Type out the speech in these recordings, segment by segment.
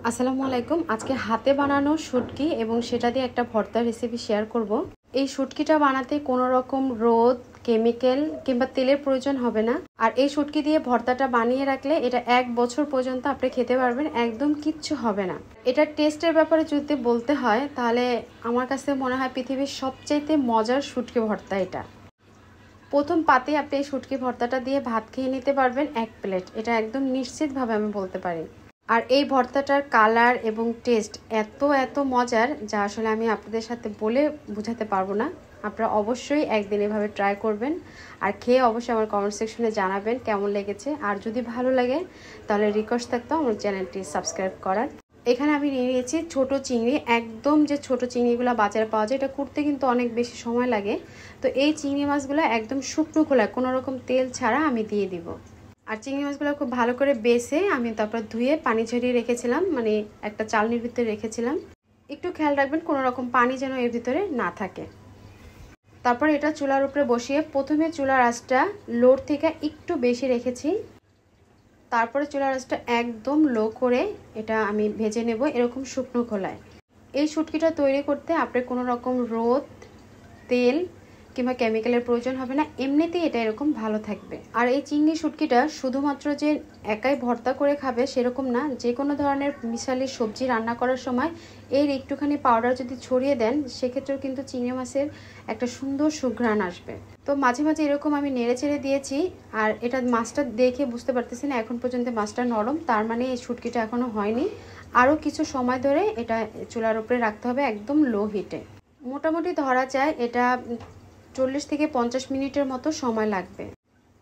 আসসালামু আলাইকুম। আজকে হাতে বানানো শুটকি এবং সেটা দিয়ে একটা ভর্তার রেসিপি শেয়ার করব। এই শুটকিটা বানাতে কোনো রকম রোদ, কেমিক্যাল কিংবা তেলের প্রয়োজন হবে না। আর এই শুটকি দিয়ে ভর্তাটা বানিয়ে রাখলে এটা 1 বছর পর্যন্ত আপনি খেতে পারবেন, একদম কিচ্ছু হবে না। এটার টেস্টের ব্যাপারে যদি বলতে হয় তাহলে আমার কাছে মনে হয় পৃথিবীর সবচাইতে মজার শুটকি ভর্তা এটা। প্রথম পাতে আপনি এই শুটকি ভর্তাটা দিয়ে ভাত খেয়ে নিতে পারবেন 1 প্লেট, এটা একদম নিশ্চিতভাবে আমি বলতে পারি। আর এই ভর্তাটার কালার এবং টেস্ট এত মজার যা আসলে আমি আপনাদের সাথে বলে বোঝাতে পারবো না। আপনারা অবশ্যই একদিন এভাবে ট্রাই করবেন আর খেয়ে অবশ্যই আমার কমেন্ট সেকশনে জানাবেন কেমন লেগেছে। আর যদি ভালো লাগে তাহলে রিকোয়েস্ট থাকতো আমার চ্যানেলটি সাবস্ক্রাইব করার। এখানে আমি নিয়ে নিয়েছি ছোট চিংড়ি, একদম যে ছোট চিংড়িগুলো বাজারে পাওয়া যায়, এটা করতে কিন্তু অনেক বেশি সময় লাগে। তো এই চিংড়ি মাছগুলো একদম শুকনো খোলায় কোনো রকম তেল ছাড়া আমি দিয়ে দিব। আর চিংড়ি মাছগুলো খুব ভালো করে বেছে আমি তারপর ধুয়ে পানি ঝরিয়ে রেখেছিলাম, মানে একটা চালনির ভিতরে রেখেছিলাম। একটু খেয়াল রাখবেন কোনো রকম পানি যেন এর ভিতরে না থাকে। তারপর এটা চুলার উপরে বসিয়ে প্রথমে চুলার আঁচটা লোর থেকে একটু বেশি রেখেছি, তারপরে চুলার আঁচটা একদম লো করে এটা আমি ভেজে নেব এরকম শুকনো খোলায়। এই শুটকিটা তৈরি করতে আপনার কোনো রকম রোদ, তেল কিংবা কেমিক্যালের প্রয়োজন হবে না, এমনিতেই এটা এরকম ভালো থাকবে। আর এই চিংড়ি শুটকিটা শুধুমাত্র যে একাই ভর্তা করে খাবে সেরকম না, যে কোনো ধরনের মিশালি সবজি রান্না করার সময় এর একটুখানি পাউডার যদি ছড়িয়ে দেন সেক্ষেত্রেও কিন্তু চিংড়ি মাছের একটা সুন্দর সুঘ্রাণ আসবে। তো মাঝে মাঝে এরকম আমি নেড়ে চেড়ে দিয়েছি। আর এটা মাছটা দেখে বুঝতে পারতেছি না এখন পর্যন্ত মাছটা নরম, তার মানে এই শুটকিটা এখনো হয়নি। আরও কিছু সময় ধরে এটা চুলার উপরে রাখতে হবে একদম লো হিটে। মোটামুটি ধরা যায় এটা 40 থেকে 50 মিনিটের মতো সময় লাগবে।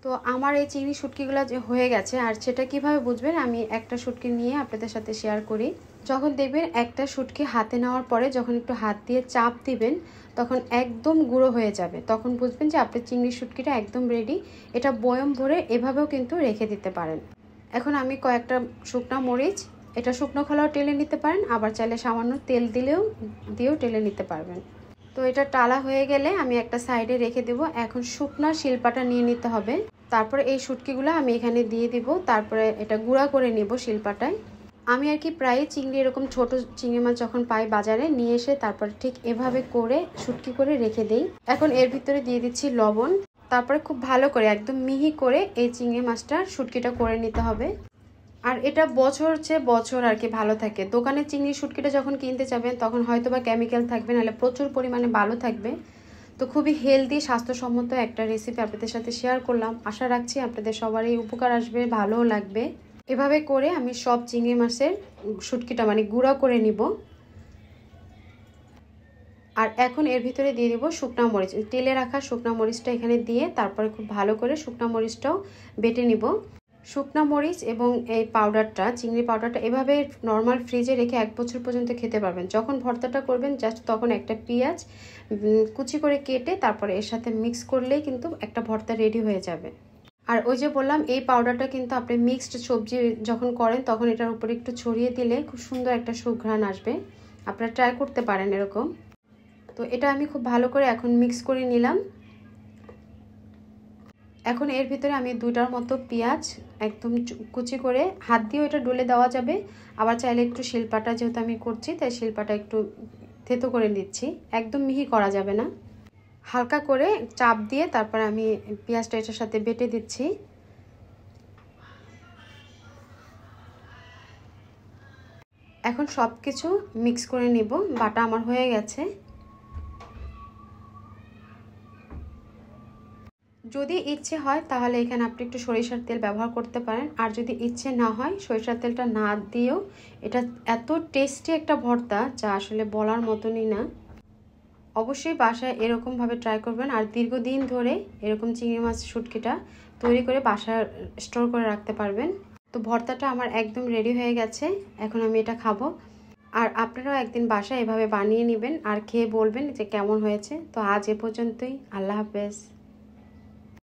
তো আমার এই চিংড়ি শুটকিগুলো যে হয়ে গেছে, আর সেটা কিভাবে বুঝবেন আমি একটা শুটকি নিয়ে আপনাদের সাথে শেয়ার করি। যখন দেখবেন একটা শুটকি হাতে নেওয়ার পরে যখন একটু হাত দিয়ে চাপ দিবেন তখন একদম গুঁড়ো হয়ে যাবে, তখন বুঝবেন যে আপনার চিংড়ি শুটকিটা একদম রেডি। এটা বয়ম ভরে এভাবেও কিন্তু রেখে দিতে পারেন। এখন আমি কয়েকটা শুকনো মরিচ, এটা শুকনো খোলাও টেলে নিতে পারেন, আবার চাইলে সামান্য তেল দিয়েও টেলে নিতে পারবেন। তো এটা টালা হয়ে গেলে আমি একটা সাইডে রেখে দেব। এখন শুকনো শিলপাটা নিয়ে নিতে হবে, তারপরে এই শুটকিগুলো আমি এখানে দিয়ে দিব, তারপরে এটা গুঁড়া করে নেব শিলপাটায়। আমি আর কি প্রায় চিংড়ি এরকম ছোট চিংড়ি মাছ যখন পাই বাজারে নিয়ে এসে তারপরে ঠিক এভাবে করে শুটকি করে রেখে দেই। এখন এর ভিতরে দিয়ে দিচ্ছি লবণ, তারপরে খুব ভালো করে একদম মিহি করে এই চিংড়ি মাছটা শুটকিটা করে নিতে হবে। আর এটা বছর চেয়ে বছর আর কি ভালো থাকে। দোকানে চিংড়ি শুটকিটা যখন কিনতে যাবেন তখন হয়তো বা কেমিক্যাল থাকবে, নাহলে প্রচুর পরিমাণে ভালো থাকবে। তো খুবই হেলদি স্বাস্থ্যসম্মত একটা রেসিপি আপনাদের সাথে শেয়ার করলাম। আশা রাখছি আপনাদের সবারই উপকার আসবে, ভালোও লাগবে। এভাবে করে আমি সব চিংড়ি মাছের শুটকিটা মানে গুঁড়া করে নিব। আর এখন এর ভিতরে দিয়ে দিব শুকনা মরিচ, তেলে রাখা শুকনা মরিচটা এখানে দিয়ে তারপরে খুব ভালো করে শুকনা মরিচটাও বেটে নিব। শুকনা মরিচ এবং এই পাউডারটা, চিংড়ি পাউডারটা এভাবে নর্মাল ফ্রিজে রেখে 1 বছর পর্যন্ত খেতে পারবেন। যখন ভর্তাটা করবেন জাস্ট তখন একটা পেঁয়াজ কুচি করে কেটে তারপরে এর সাথে মিক্স করলেই কিন্তু একটা ভর্তা রেডি হয়ে যাবে। আর ওই যে বললাম এই পাউডারটা কিন্তু আপনি মিক্সড সবজি যখন করেন তখন এটার উপরে একটু ছড়িয়ে দিলে খুব সুন্দর একটা সুঘ্রাণ আসবে। আপনারা ট্রাই করতে পারেন এরকম। তো এটা আমি খুব ভালো করে এখন মিক্স করে নিলাম। এখন এর ভিতরে আমি 2টার মতো পেঁয়াজ একদম কুচি করে হাত দিয়েও এটা ডলে দেওয়া যাবে, আবার চাইলে একটু শিলপাটা, যেহেতু আমি করছি তাই শিলপাটা একটু থেতো করে দিচ্ছি, একদম মিহি করা যাবে না, হালকা করে চাপ দিয়ে তারপর আমি পেঁয়াজটা এটার সাথে বেটে দিচ্ছি। এখন সব কিছু মিক্স করে নিব, বাটা আমার হয়ে গেছে। যদি ইচ্ছে হয় তাহলে এখানে আপনি একটু সরিষার তেল ব্যবহার করতে পারেন, আর যদি ইচ্ছে না হয় সরিষার তেলটা না দিয়েও এটা এত টেস্টি একটা ভর্তা যা আসলে বলার মতনই না। অবশ্যই বাসায় এরকমভাবে ট্রাই করবেন, আর দীর্ঘদিন ধরে এরকম চিংড়ি মাছ শুটকিটা তৈরি করে বাসায় স্টোর করে রাখতে পারবেন। তো ভর্তাটা আমার একদম রেডি হয়ে গেছে, এখন আমি এটা খাবো। আর আপনারাও একদিন বাসায় এভাবে বানিয়ে নেবেন আর খেয়ে বলবেন যে কেমন হয়েছে। তো আজ এ পর্যন্তই, আল্লাহ হাফেজ।